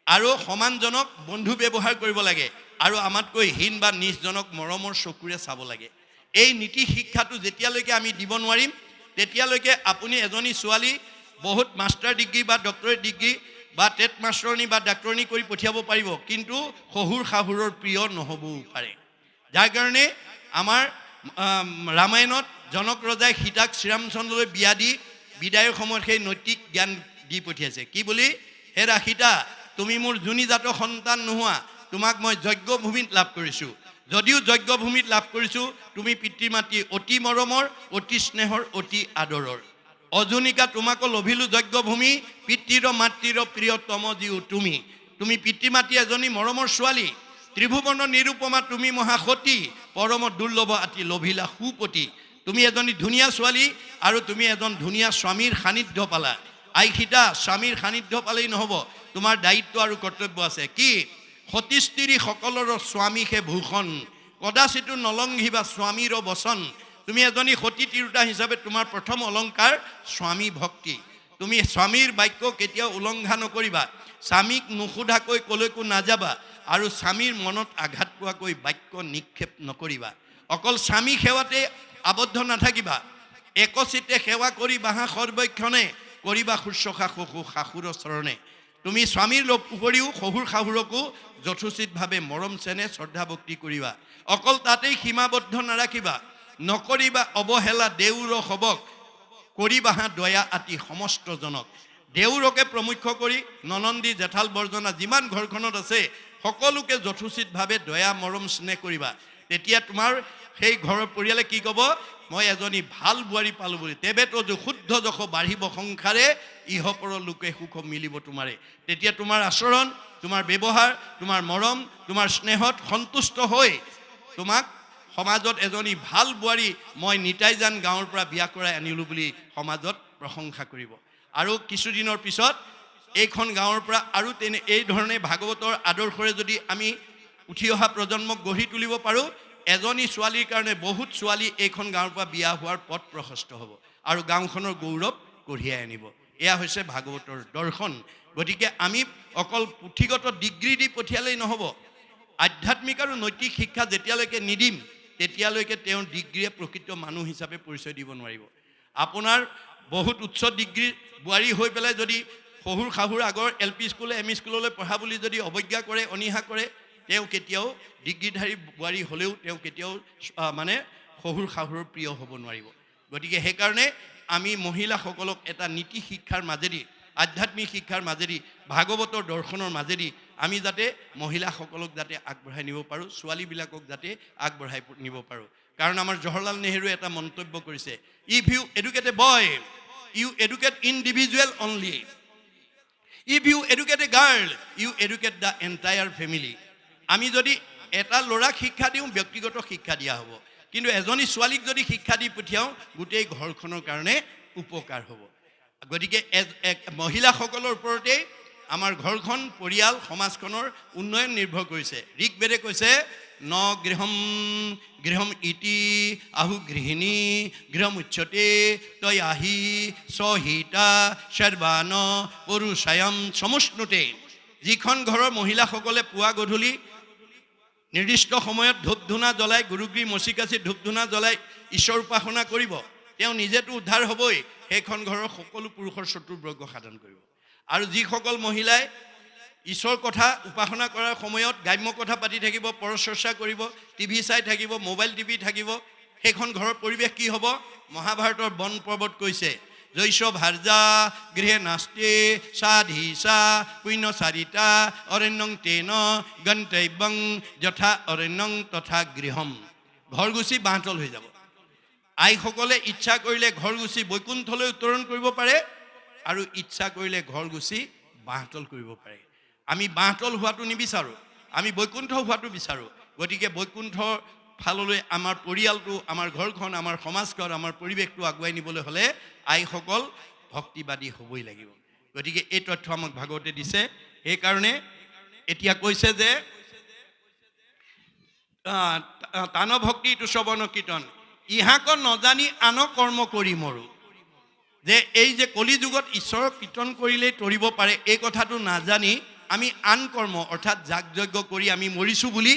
আৰু সমানজনক বন্ধু ব্যৱহাৰ কৰিব লাগে, আৰু আমাতকৈ হীন বা নিচজনক মৰমৰ চকুৰে চাব লাগে। এই নীতি শিক্ষাটো যেতিয়ালৈকে আমি দিব নোৱাৰিম তেতিয়ালৈকে আপুনি এজনী ছোৱালী বহুত মাষ্টাৰ ডিগ্ৰী বা ডক্টৰেট ডিগ্ৰী বা টেট মাষ্টৰণী বা ডাক্তৰণী কৰি পঠিয়াব পাৰিব, কিন্তু শহুৰ শাহুৰৰ প্ৰিয় নহ'বও পাৰে। যাৰ কাৰণে আমাৰ ৰামায়ণত জনক ৰজাই সীতাক শ্ৰীৰামচন্দ্ৰলৈ বিয়া দি বিদায়ৰ সময়ত সেই নৈতিক জ্ঞান দি পঠিয়াইছে। কি বুলি? হেৰা সীতা, তুমি মোৰ যোনিজাত সন্তান নোহোৱা, তোমাক মই যজ্ঞভূমিত লাভ কৰিছোঁ। যদিও যজ্ঞভূমিত লাভ কৰিছোঁ, তুমি পিতৃ মাতৃ অতি মৰমৰ, অতি স্নেহৰ, অতি আদৰৰ। অজুনিকা তোমাকো লভিলোঁ যজ্ঞভূমি, পিতৃৰ মাতৃৰ প্ৰিয়তম জীও তুমি। তুমি পিতৃ মাতৃ এজনী মৰমৰ ছোৱালী, ত্ৰিভুৱন নিৰূপমা তুমি মহাসতী, পৰম দুৰ্লভ আতি লভিলা সুপতি। তুমি এজনী ধুনীয়া ছোৱালী আৰু তুমি এজন ধুনীয়া স্বামীৰ সান্নিধ্য পালা। আই সীতা, স্বামীৰ সান্নিধ্য পালেই নহ'ব, তোমাৰ দায়িত্ব আৰু কৰ্তব্য আছে। কি? সতী স্ত্ৰী সকলৰ স্বামী সে ভূষণ, কদাচিতো নলংঘিবা স্বামীৰ বচন। তুমি এজনী সতী তিৰোতা হিচাপে তোমাৰ প্ৰথম অলংকাৰ স্বামী ভক্তি। তুমি স্বামীৰ বাক্য কেতিয়াও উলংঘা নকৰিবা, স্বামীক নুসুধাকৈ কলৈকো নাযাবা, আৰু স্বামীৰ মনত আঘাত পোৱাকৈ বাক্য নিক্ষেপ নকৰিবা। অকল স্বামী সেৱাতে আবদ্ধ নাথাকিবা, একচিতে সেৱা কৰি বাহা সৰ্বক্ষণে কৰিবা শুশ্ৰূষা শাহুৰৰ চৰণে। তুমি স্বামীৰ উপৰিও শহুৰ শাহুৰকো যথোচিতভাৱে মৰম চেনেহ শ্ৰদ্ধা ভক্তি কৰিবা। অকল তাতেই সীমাবদ্ধ নাৰাখিবা, নকৰিবা অৱহেলা দেউৰ সবক, কৰিবাহা দয়া আতি সমস্তজনক। দেউৰকে প্ৰমুখ্য কৰি ননন্দী জেঠাল বৰ্জনা যিমান ঘৰখনত আছে সকলোকে যথোচিতভাৱে দয়া মৰম স্নেহ কৰিবা। তেতিয়া তোমাৰ সেই ঘৰৰ পৰিয়ালে কি ক'ব, মই এজনী ভাল বোৱাৰী পালোঁ বুলি। তেবেতো শুদ্ধ যশ বাঢ়িব সংসাৰে, ইহপৰ লোকে সুখ মিলিব তোমাৰে। তেতিয়া তোমাৰ আচৰণ, তোমাৰ ব্যৱহাৰ, তোমাৰ মৰম, তোমাৰ স্নেহত সন্তুষ্ট হৈ তোমাক সমাজত এজনী ভাল বোৱাৰী মই নিতাই জান গাঁৱৰ পৰা বিয়া কৰাই আনিলোঁ বুলি সমাজত প্ৰশংসা কৰিব। আৰু কিছুদিনৰ পিছত এইখন গাঁৱৰ পৰা আৰু এই ধৰণে ভাগৱতৰ আদৰ্শৰে যদি আমি উঠি অহা প্ৰজন্মক গঢ়ি তুলিব পাৰোঁ, এজনী ছোৱালীৰ কাৰণে বহুত ছোৱালী এইখন গাঁৱৰ পৰা বিয়া হোৱাৰ পথ প্ৰশস্ত হ'ব আৰু গাঁওখনৰ গৌৰৱ কঢ়িয়াই আনিব। এয়া হৈছে ভাগৱতৰ দৰ্শন। গতিকে আমি অকল পুথিগত ডিগ্ৰী দি পঠিয়ালেই নহ'ব, আধ্যাত্মিক আৰু নৈতিক শিক্ষা যেতিয়ালৈকে নিদিম তেতিয়ালৈকে তেওঁৰ ডিগ্ৰীয়ে প্ৰকৃত মানুহ হিচাপে পৰিচয় দিব নোৱাৰিব। আপোনাৰ বহুত উচ্চ ডিগ্ৰী বোৱাৰী হৈ পেলাই যদি শহুৰ শাহুৰ আগৰ LP স্কুল ME স্কুললৈ পঢ়া বুলি যদি অৱজ্ঞা কৰে, অনীহা কৰে, তেওঁ কেতিয়াও ডিগ্ৰীধাৰী বোৱাৰী হ'লেও তেওঁ কেতিয়াও মানে শহুৰ শাহুৰৰ প্ৰিয় হ'ব নোৱাৰিব। গতিকে সেইকাৰণে আমি মহিলাসকলক এটা নীতি শিক্ষাৰ মাজেদি, আধ্যাত্মিক শিক্ষাৰ মাজেদি, ভাগৱতৰ দৰ্শনৰ মাজেদি আমি যাতে মহিলাসকলক যাতে আগবঢ়াই নিব পাৰোঁ, ছোৱালীবিলাকক যাতে আগবঢ়াই নিব পাৰোঁ। কাৰণ আমাৰ জৱাহৰলাল নেহৰুৱে এটা মন্তব্য কৰিছে, if you educate a boy you educate individual only, if you educate a girl you educate the entire family. আমি যদি এটা ল'ৰাক শিক্ষা দিওঁ ব্যক্তিগত শিক্ষা দিয়া হ'ব, কিন্তু এজনী ছোৱালীক যদি শিক্ষা দি পঠিয়াওঁ গোটেই ঘৰখনৰ কাৰণে উপকাৰ হ'ব। গতিকে মহিলাসকলৰ ওপৰতেই আমাৰ ঘৰখন, পৰিয়াল, সমাজখনৰ উন্নয়ন নিৰ্ভৰ কৰিছে। ঋকবেদে কৈছে ন গৃহম ইতি আহু গৃহিণী গৃহম উচ্যতে তই আহি সহিতা সৰ্বান পুৰুষায়ম সমষ্ণুতে। যিখন ঘৰৰ মহিলাসকলে পুৱা গধূলি নিৰ্দিষ্ট সময়ত ধূপ ধূনা জ্বলাই, গুৰুগৃহ মচি কাচি ধূপ ধূনা জ্বলাই ঈশ্বৰ উপাসনা কৰিব, তেওঁ নিজেতো উদ্ধাৰ হ'বই, সেইখন ঘৰৰ সকলো পুৰুষৰ চতুৰ্বৰ্গ সাধন কৰিব। আৰু যিসকল মহিলাই ঈশ্বৰ কথা উপাসনা কৰাৰ সময়ত গ্ৰাম্য কথা পাতি থাকিব, পৰচৰ্চা কৰিব, টিভি চাই থাকিব, মোবাইল টিভি থাকিব, সেইখন ঘৰৰ পৰিৱেশ কি হ'ব? মহাভাৰতৰ বন পৰ্বত কৈছে, জৈশ ভাৰ্যা গৃহে নাস্তে সাধিসা পুণ্য চাৰিতা অৰণ্যং তেন গন্তব্যং যথা অৰণ্যং তথা গৃহম। ঘৰ গুচি বাঁহতল হৈ যাব। আইসকলে ইচ্ছা কৰিলে ঘৰ গুচি বৈকুণ্ঠলৈ উত্তৰণ কৰিব পাৰে আৰু ইচ্ছা কৰিলে ঘৰ গুচি বাঁহতল কৰিব পাৰে। আমি বাঁহতল হোৱাটো নিবিচাৰোঁ, আমি বৈকুণ্ঠ হোৱাটো বিচাৰোঁ। গতিকে বৈকুণ্ঠৰ ফাললৈ আমাৰ পৰিয়ালটো, আমাৰ ঘৰখন, আমাৰ সমাজখন, আমাৰ পৰিৱেশটো আগুৱাই নিবলৈ হ'লে আইসকল ভক্তিবাদী হ'বই লাগিব। গতিকে এই তথ্য আমাক ভাগৱতে দিছে। সেইকাৰণে এতিয়া কৈছে যে তান ভক্তি তুচ্ছবন কীৰ্তন, ইহাক নজানি আন কৰ্ম কৰি মৰো। যে এই যে কলি যুগত ঈশ্বৰক কীৰ্তন কৰিলেই তৰিব পাৰে, এই কথাটো নাজানি আমি আন কৰ্ম অৰ্থাৎ যাগ যজ্ঞ কৰি আমি মৰিছোঁ বুলি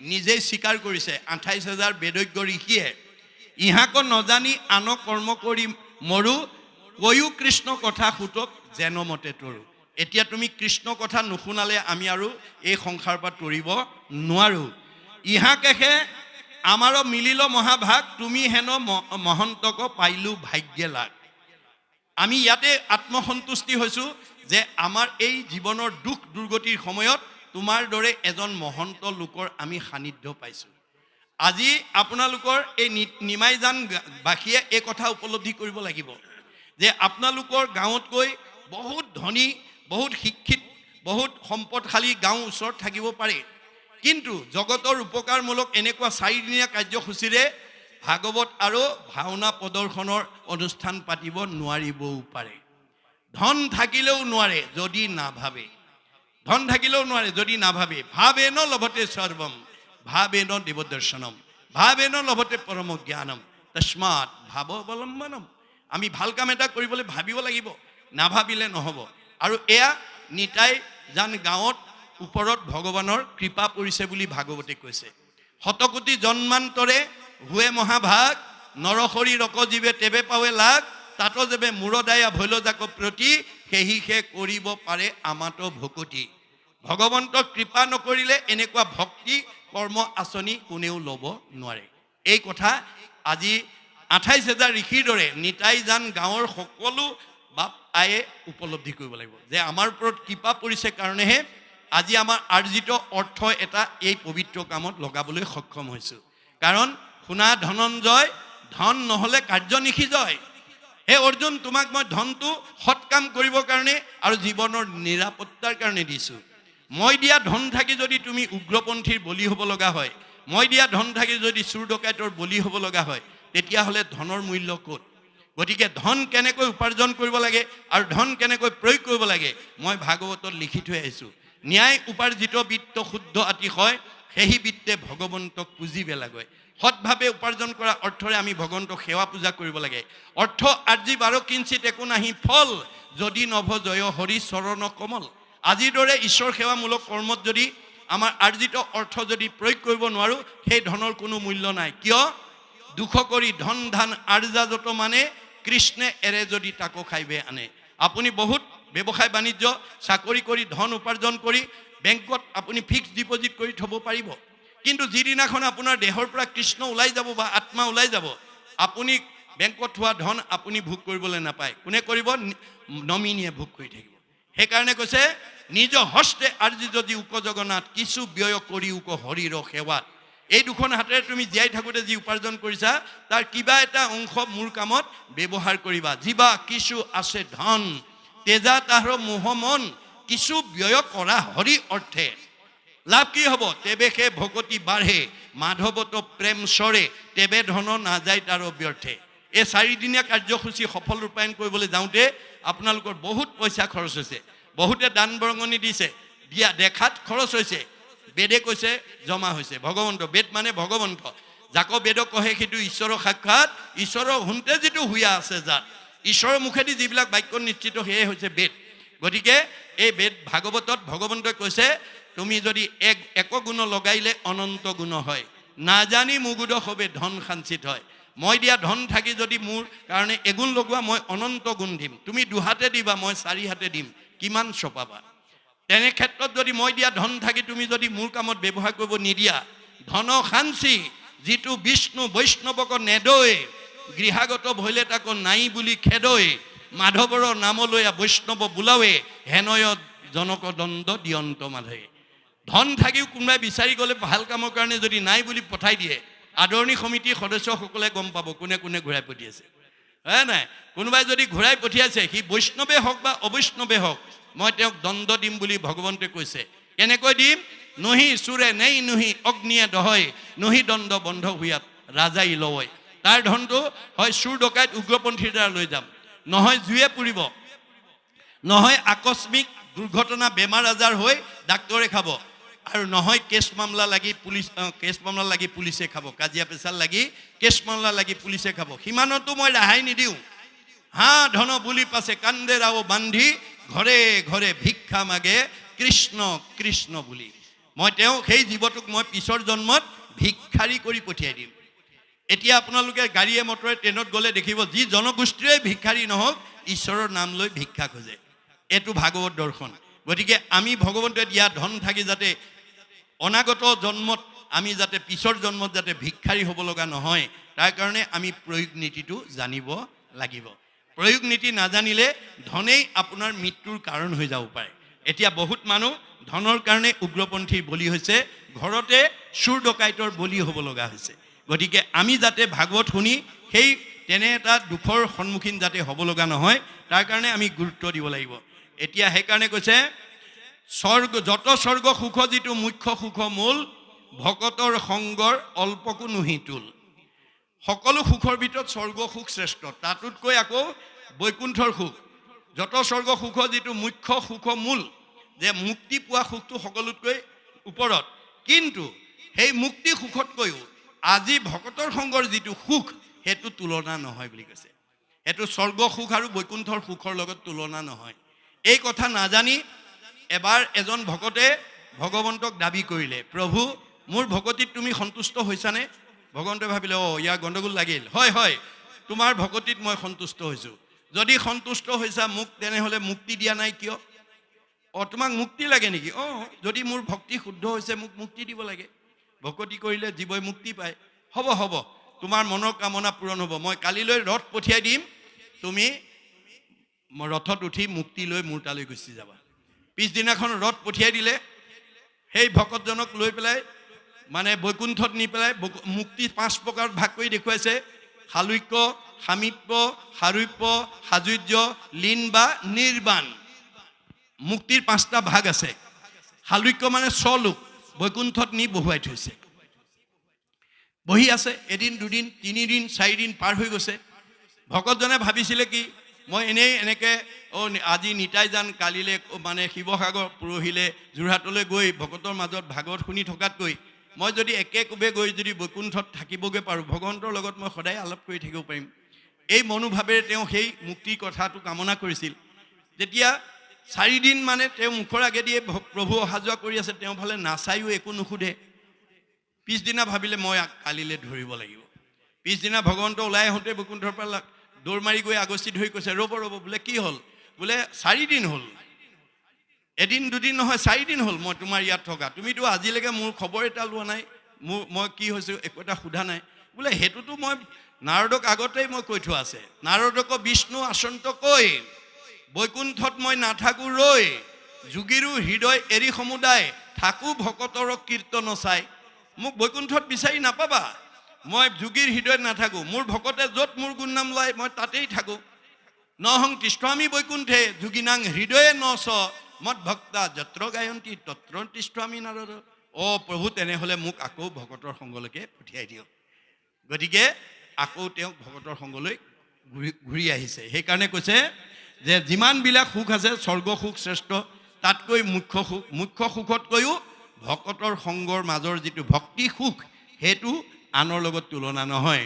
নিজেই স্বীকাৰ কৰিছে 28,000 বেদজ্ঞ ঋষিয়ে। ইহাক নজানি আন কৰ্ম কৰি মৰো, কৈও কৃষ্ণ কথা সুতক যেন মতে তৰো। এতিয়া তুমি কৃষ্ণ কথা নুশুনালে আমি আৰু এই সংসাৰৰ পৰা তৰিব নোৱাৰোঁ। ইহাকেহে আমাৰো মিলিল মহাভাগ, তুমি হেন মহন্তক পাইলোঁ ভাগ্যে লাগ। আমি ইয়াতে আত্মসন্তুষ্টি হৈছোঁ যে আমাৰ এই জীৱনৰ দুখ দুৰ্গতিৰ সময়ত তোমাৰ দৰে এজন মহন্ত লোকৰ আমি সান্নিধ্য পাইছোঁ। আজি আপোনালোকৰ এই নিমাইজান বাসীয়ে এই কথা উপলব্ধি কৰিব লাগিব যে আপোনালোকৰ গাঁৱতকৈ বহুত ধনী, বহুত শিক্ষিত, বহুত সম্পদশালী গাঁও ওচৰত থাকিব পাৰে, কিন্তু জগতৰ উপকাৰমূলক এনেকুৱা 4 দিনীয়া কাৰ্যসূচীৰে ভাগৱত আৰু ভাওনা প্ৰদৰ্শনৰ অনুষ্ঠান পাতিব নোৱাৰিবও পাৰে। ধন থাকিলেও নোৱাৰে যদি নাভাবে, ধন থাকিলেও নোৱাৰে যদি নাভাবে। ভাবেন লভতে সৰ্বম ভাবেন দেৱদৰ্শনম ভাবেন লভতে পৰম জ্ঞানম তস্মাৎ ভাৱ অৱলম্বনম। আমি ভাল কাম এটা কৰিবলৈ ভাবিব লাগিব, নাভাবিলে নহ'ব। আৰু এয়া নিতাই জান গাঁৱত ওপৰত ভগৱানৰ কৃপা পৰিছে বুলি ভাগৱতে কৈছে। শতকোটি জন্মান্তৰে হুৱে মহাভাগ, নৰসৰি ৰকজীৱে তেবে পাৱে লাগ, তাতো যেবে মূৰদায়া ভৈলজাক প্ৰতি, সেহিহে কৰিব পাৰে আমাত ভকতি। ভগৱন্তক কৃপা নকৰিলে এনেকুৱা ভক্তি কৰ্ম আঁচনি কোনেও ল'ব নোৱাৰে। এই কথা আজি 28,000 ঋষিৰ দৰে নিতাই জান গাঁৱৰ সকলো বাপ আয়ে উপলব্ধি কৰিব লাগিব যে আমাৰ ওপৰত কৃপা পৰিছে কাৰণেহে আজি আমাৰ আৰ্জিত অৰ্থ এটা এই পবিত্ৰ কামত লগাবলৈ সক্ষম হৈছোঁ। কাৰণ শুনা ধনঞ্জয়, ধন নহ'লে কাৰ্য নিষিজয়। হে অৰ্জুন, তোমাক মই ধনটো সৎ কাম কৰিবৰ কাৰণে আৰু জীৱনৰ নিৰাপত্তাৰ কাৰণে দিছোঁ। মই দিয়া ধন থাকি যদি তুমি উগ্ৰপন্থীৰ বলি হ'ব লগা হয়, মই দিয়া ধন থাকি যদি চুৰ ডকাইতৰ বলি হ'ব লগা হয়, তেতিয়াহ'লে ধনৰ মূল্য ক'ত? গতিকে ধন কেনেকৈ উপাৰ্জন কৰিব লাগে আৰু ধন কেনেকৈ প্ৰয়োগ কৰিব লাগে মই ভাগৱতত লিখি থৈ আহিছোঁ। ন্যায় উপাৰ্জিত বিত্ত শুদ্ধ আতিশয়, সেই বিত্তে ভগৱন্তক পুঁজিবে লাগে। সৎভাৱে উপাৰ্জন কৰা অৰ্থৰে আমি ভগৱন্তক সেৱা পূজা কৰিব লাগে। অৰ্থ আৰ্জি বাৰ কিঞ্চিত একো নাহি ফল, যদি নভ জয় হৰি চৰণ কমল। আজিৰ দৰে ঈশ্বৰ সেৱামূলক কৰ্মত যদি আমাৰ আৰ্জিত অৰ্থ যদি প্ৰয়োগ কৰিব নোৱাৰোঁ, সেই ধনৰ কোনো মূল্য নাই। কিয়? দুখ কৰি ধন ধান আৰ্জা যত মানে, কৃষ্ণে এৰে যদি তাকো খাইবে আনে। আপুনি বহুত ব্যৱসায় বাণিজ্য চাকৰি কৰি ধন উপাৰ্জন কৰি বেংকত আপুনি ফিক্সড ডিপজিট কৰি থ'ব পাৰিব, কিন্তু যিদিনাখন আপোনাৰ দেহৰ পৰা কৃষ্ণ ওলাই যাব বা আত্মা ওলাই যাব, আপুনি বেংকত থোৱা ধন আপুনি ভোগ কৰিবলৈ নাপায়। কোনে কৰিব? নমিনীয়ে ভোগ কৰি থাকিব। সেইকাৰণে কৈছে নিজ হস্তে আৰ্জি যদি উক জগন্নাথ, কিছু ব্যয় কৰি উক হৰিৰ সেৱাত। এই দুখন হাতেৰে তুমি জীয়াই থাকোঁতে যি উপাৰ্জন কৰিছা তাৰ কিবা এটা অংশ মোৰ কামত ব্যৱহাৰ কৰিবা। যিবা কিছু আছে ধন, তেজা তাহাৰ মোহ মন, কিছু ব্যয় কৰা হৰি অৰ্থে। লাভ কি হ'ব? তেবে সে ভকতি বাঢ়ে, মাধৱত প্ৰেম চৰে, তেবে ধন নাযায় তাৰ ব্যৰ্থে। এই 4 দিনীয়া কাৰ্যসূচী সফল ৰূপায়ণ কৰিবলৈ যাওঁতে আপোনালোকৰ বহুত পইচা খৰচ হৈছে। বহুতে দান বৰঙণি দিছে, দিয়া দেখাত খৰচ হৈছে। বেদে কৈছে জমা হৈছে। ভগৱন্ত, বেদ মানে ভগৱন্ত, যাক বেদ কহে সেইটো ঈশ্বৰৰ সাক্ষাৎ। ঈশ্বৰৰ শুনতে যিটো হুয়া আছে যাত, ঈশ্বৰৰ মুখেদি যিবিলাক বাক্য নিশ্চিত সেয়ে হৈছে বেদ। গতিকে এই বেদ ভাগৱতত ভগৱন্তই কৈছে তুমি যদি এক গুণ লগাইলে অনন্ত গুণ হয়, নাজানি মুগুদ হবে ধন সাঞ্চিত হয়। মই দিয়া ধন থাকি যদি মোৰ কাৰণে এগুণ লগোৱা, মই অনন্ত গুণ দিম। তুমি 2 হাতে দিবা, মই 4 হাতে দিম, কিমান চপাবা? তেনে ক্ষেত্ৰত যদি মই দিয়া ধন থাকি তুমি যদি মোৰ কামত ব্যৱহাৰ কৰিব নিদিয়া, ধন সাঞ্চি যিটো বিষ্ণু বৈষ্ণৱক নেদৈ, গৃহাগত ভৈলে তাক নাই বুলি খেদৈ, মাধৱৰ নামলৈ বৈষ্ণৱ বোলাৱে, হেনয় জনক দণ্ড দিয়ন্ত মাধৱে। ধন থাকিও কোনোবাই বিচাৰি গ'লে ভাল কামৰ কাৰণে যদি নাই বুলি পঠাই দিয়ে, আদৰণি সমিতিৰ সদস্যসকলে গম পাব কোনে কোনে ঘূৰাই পঠিয়াইছে। হয় নাই? কোনোবাই যদি ঘূৰাই পঠিয়াইছে, সি বৈষ্ণৱে হওক বা অবৈষ্ণৱে হওক, মই তেওঁক দণ্ড দিম বুলি ভগৱন্তে কৈছে। কেনেকৈ দিম? নহি চোৰে নেই নহি অগ্নিয়ে দহয়, নহি দণ্ড বন্ধ হুয়াত ৰাজাই লয়। তাৰ ধনটো হয় চোৰ ডকাইত উগ্ৰপন্থীৰ দ্বাৰা লৈ যাম, নহয় জুয়ে পুৰিব, নহয় আকস্মিক দুৰ্ঘটনা বেমাৰ আজাৰ হৈ ডাক্তৰে খাব, আৰু নহয় কেছ মামলা লাগি পুলিচে খাব, কাজিয়া পেচাল লাগি কেছ মামলা লাগি পুলিচে খাব। সিমানতো মই ৰেহাই নিদিওঁ। হা ধন বুলি পাছে কান্দে ৰাও বান্ধি, ঘৰে ঘৰে ভিক্ষা মাগে কৃষ্ণ কৃষ্ণ বুলি। মই তেওঁ সেই জীৱটোক মই পিছৰ জন্মত ভিক্ষাৰী কৰি পঠিয়াই দিম। এতিয়া আপোনালোকে গাড়ীয়ে মটৰে ট্ৰেইনত গ'লে দেখিব যি জনগোষ্ঠীৰে ভিক্ষাৰী নহওক, ঈশ্বৰৰ নাম লৈ ভিক্ষা খোজে। এইটো ভাগৱত দৰ্শন। গতিকে আমি ভগৱন্তই দিয়া ধন থাকি যাতে অনাগত জন্মত আমি যাতে পিছৰ জন্মত যাতে ভিক্ষাৰী হ'ব লগা নহয়, তাৰ কাৰণে আমি প্ৰয়োগ নীতিটো জানিব লাগিব। প্ৰয়োগ নীতি নাজানিলে ধনেই আপোনাৰ মৃত্যুৰ কাৰণ হৈ যাব পাৰে। এতিয়া বহুত মানুহ ধনৰ কাৰণে উগ্ৰপন্থীৰ বলি হৈছে, ঘৰতে চোৰ ডকাইতৰ বলি হ'ব লগা হৈছে। গতিকে আমি যাতে ভাগৱত শুনি সেই তেনে এটা দুখৰ সন্মুখীন যাতে হ'ব লগা নহয়, তাৰ কাৰণে আমি গুৰুত্ব দিব লাগিব। এতিয়া সেইকাৰণে কৈছে যত স্বৰ্গ সুখ যিটো মুখ্য সুখ মূল, ভকতৰ সংগৰ অল্পকো নুহি তুল। সকলো সুখৰ ভিতৰত স্বৰ্গ সুখ শ্ৰেষ্ঠ, তাতোতকৈ আকৌ বৈকুণ্ঠৰ সুখ। যত স্বৰ্গ সুখ যিটো মুখ্য সুখ মূল, যে মুক্তি পোৱা সুখটো সকলোতকৈ ওপৰত, কিন্তু সেই মুক্তি সুখতকৈও আজি ভকতৰ সংগৰ যিটো সুখ সেইটো তুলনা নহয় বুলি কৈছে। এইটো স্বৰ্গ সুখ আৰু বৈকুণ্ঠৰ সুখৰ লগত তুলনা নহয়। এই কথা নাজানি এবাৰ এজন ভকতে ভগৱন্তক দাবী কৰিলে, প্ৰভু মোৰ ভকতিত তুমি সন্তুষ্ট হৈছানে? ভগৱন্তে ভাবিলে, ইয়াৰ গণ্ডগোল লাগিল। হয় তোমাৰ ভকতিত মই সন্তুষ্ট হৈছোঁ। যদি সন্তুষ্ট হৈছা মোক তেনেহ'লে মুক্তি দিয়া নাই কিয়? তোমাক মুক্তি লাগে নেকি? যদি মোৰ ভক্তি শুদ্ধ হৈছে মোক মুক্তি দিব লাগে। ভকতি কৰিলে জীৱই মুক্তি পায়। হ'ব তোমাৰ মনৰ কামনা পূৰণ হ'ব। মই কালিলৈ ৰথ পঠিয়াই দিম, তুমি ৰথত উঠি মুক্তি লৈ মোৰ তালৈ গুচি যাবা। পিছদিনাখন ৰথ পঠিয়াই দিলে। সেই ভকতজনক লৈ পেলাই মানে বৈকুণ্ঠত নি পেলাই মুক্তি 5 প্ৰকাৰত ভাগ কৰি দেখুৱাইছে। শালুক্য, সামীপ্য, সাৰূপ্য, সাযুজ্য, লীন বা নিৰ্বাণ। মুক্তিৰ 5টা ভাগ আছে। শালুক্য মানে স্বলোক, বৈকুণ্ঠত নি বহুৱাই থৈছে। বহি আছে, এদিন 2 দিন 3 দিন 4 দিন পাৰ হৈ গৈছে। ভকতজনে ভাবিছিলে কি, মই এনেকৈ আজি নিতাই যান, কালিলৈ মানে শিৱসাগৰ, পৰহিলে যোৰহাটলৈ গৈ ভকতৰ মাজত ভাগৱত শুনি থকাতকৈ মই যদি একেকোবে গৈ যদি বৈকুণ্ঠত থাকিবগৈ পাৰোঁ, ভগৱন্তৰ লগত মই সদায় আলাপ কৰি থাকিব পাৰিম। এই মনোভাৱেৰে তেওঁ সেই মুক্তিৰ কথাটো কামনা কৰিছিল। যেতিয়া 4 দিন মানে তেওঁ মুখৰ আগেদিয়ে প্ৰভু অহা যোৱা কৰি আছে, তেওঁ ফালে নাচায়ো একো নুসুধে। পিছদিনা ভাবিলে মই কালিলৈ ধৰিব লাগিব। পিছদিনা ভগৱন্ত ওলাই আহোঁতে বৈকুণ্ঠৰ পৰা দৌৰ মাৰি গৈ আগচি ধৰি কৈছে, ৰ'ব বোলে কি হ'ল? বোলে 4 দিন হ'ল। এদিন 2 দিন নহয়, 4 দিন হ'ল মই তোমাৰ ইয়াত থকা। তুমিতো আজিলৈকে মোৰ খবৰ এটা লোৱা নাই, মই কি হৈছোঁ একো এটা সোধা নাই। বোলে সেইটোতো মই নাৰদক আগতেই মই কৈ থোৱা আছে। নাৰদক বিষ্ণু আচন্ত কৈ, বৈকুণ্ঠত মই নাথাকোঁ ৰৈ, যোগীৰো হৃদয় এৰি সমুদায়, থাকোঁ ভকতৰ কীৰ্তন চাই। মোক বৈকুণ্ঠত বিচাৰি নাপাবা, মই যোগীৰ হৃদয়ত নাথাকোঁ। মোৰ ভকতে য'ত মোৰ গুণ নাম লয় মই তাতেই থাকোঁ। নহং তিষ্ঠামি বৈকুণ্ঠে যোগীনাং হৃদয়ে নচ, মদ ভক্তা যত্ৰ গায়ন্তী তত্ৰ তিষ্ঠামি নাৰদ। প্ৰভু তেনেহ'লে মোক আকৌ ভকতৰ সংগলৈকে পঠিয়াই দিয়ক। গতিকে আকৌ তেওঁক ভকতৰ সংগলৈ ঘূৰি আহিছে। সেইকাৰণে কৈছে যে যিমানবিলাক সুখ আছে স্বৰ্গ সুখ শ্ৰেষ্ঠ, তাতকৈ মুখ্য সুখতকৈও ভকতৰ সংগৰ মাজৰ যিটো ভক্তি সুখ, সেইটো আনৰ লগত তুলনা নহয়।